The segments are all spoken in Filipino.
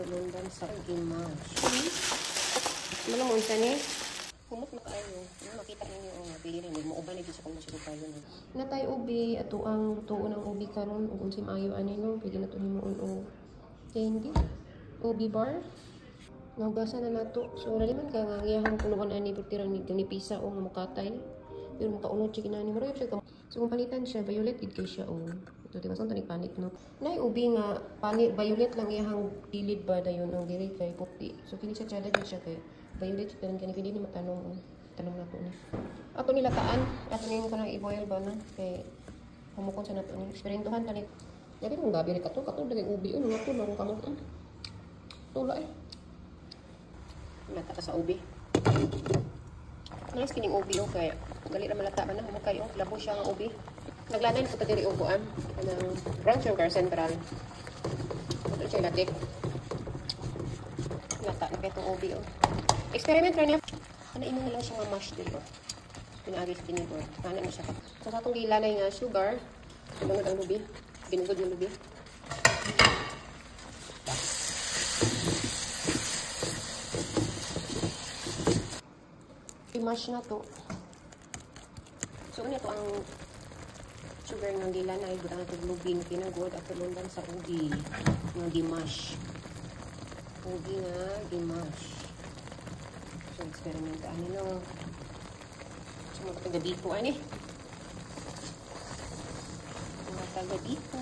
tulundan sa gimash. Ano mo unsa ni? Humot na kaayo. Makita ninyo ang pili rin. Mauban na dito sa kung masirupa yun. Natay ubi. Ato ang lutuon ng ubi karon ug unsay maayo ani no. Pwede na ito himuon o candy. Ubi bar. Nagasa na nato. So wala naman ka nga iyahang punuan ani pagtirang ni pisa o nga mukatay. Pero makaunod siya kinani. Marayo siya. So kung palitan siya, violet gid kay siya o. Ito diba sa tani panit no. Nay ubi nga panit violet lang iyahang dilid ba dayon ang dili kay puti. So kini siya tsada gid siya kay violet tanan kani pili ni matanong tanong na to ni. Ato nila taan, ato ning kanang i-boil ba na kay humukon sa nato ni eksperimentuhan tani. Yabi kung gabi ni kato dagay ubi uno ato lang kamo. Tula eh. Malata ka sa ubi. Nice kining ubi o kay gali ra malata man na humakay o labo siya nga ubi. Naglanay ko ta diri ubuan ng brown sugar central. Ito siya latik. Lata na kay itong ubi o. Experiment rin niya. Ano imo na lang siya nga mash dito. Pinaagi sa tinidor. Ano mo siya. So sa itong gilanay nga sugar, ibangod ang lubi. Binugod yung lubi. I-mash na to. So ano ito ang sugar ng gilanay. Gudang itong lubi na pinagod at tulundan sa ubi. Nga gimash. Ubi nga gimash. So, experiment ano no. So, mga taga-bipo ani. Mga taga-bipo.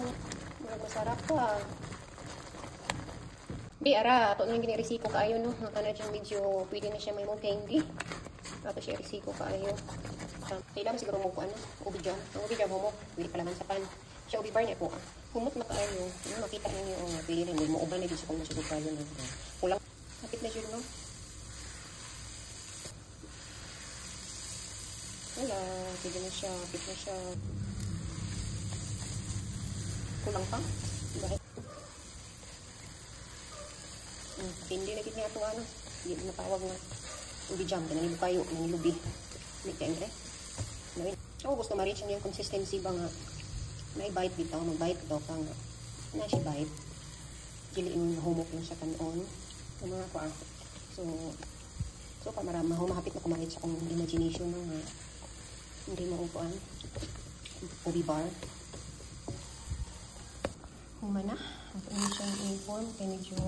Mga masarap pa. Di, ara. Ito nang ginirisiko kaayo no. Nakana dyan medyo pwede na siya may mong candy. Ito siya risiko kaayo. Kailangan siguro mo po ano. Ubi dyan. Ang ubi dyan humok. Pwede palaman sa pan. Siya ubi bar niya po. Humot na kaayo. Makita ninyo ang pili rin. Mauban na dito sa kung masirupa yun. Kulang. Kapit na dyan no. Wala, pwede na siya, pwede na siya. Kulang pa? Bakit? Hindi na kita ito ano. Hindi na tawag na. Ubi jam, nanilo kayo, nanilubi. Hindi ka ingre. Ako gusto ma-reach niya yung consistency ba nga. May bite dito, mag-bite dito ka nga. Na siya bite. Diliin yung humok yung sa kanon. Yung mga kwa. So pa marami, mahapit na kumalit sa kong imagination ng hindi mo upuan. Ubi bar. Humana. Ito na siyang inform. Kaya medyo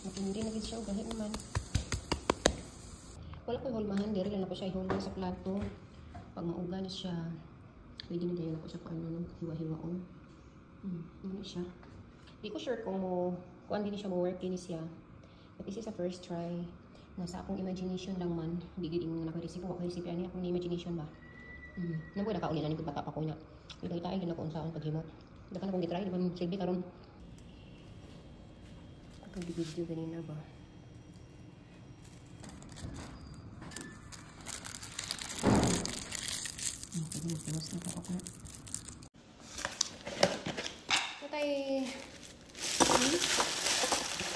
matindi na gid siya. Gahit naman. Wala ko hulmahan. Diri lang ako siya ihulman sa plato. Pag mauga na siya, pwede na dahil ako siya kung ano, hiwa-hiwaon. Ano siya. Di ko sure kung kuan din siya mo-work din siya. But this is a first try. Nasa akong imagination lang man. Hindi gid yung nakareceive ko. Nakareceive yan. Akong imagination ba? Nabuhay na kaulinan. Yung bata pa ko niya. Ito-itaay din ako sa akong paghimot. Dapat na kong gitry. Di ba silbi karon? Akong video ganina ba? Pinos na ako na. Ito tayo.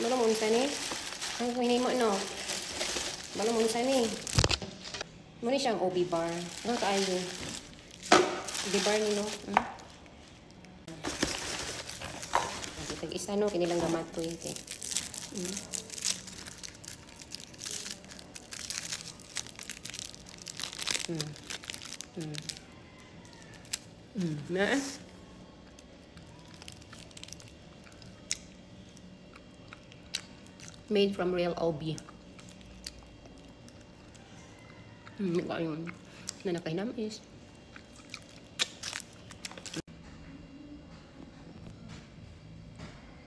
Ano mo unsa ni? Ang hinay mo no? Ano mo unsa ni? Muna siyang ubi bar. Ano kaayo? Ubi bar ni no? Tag-isa no, kinilang gamat ko yun. Na? Made from real ubi. Ayun. Na napahinamis.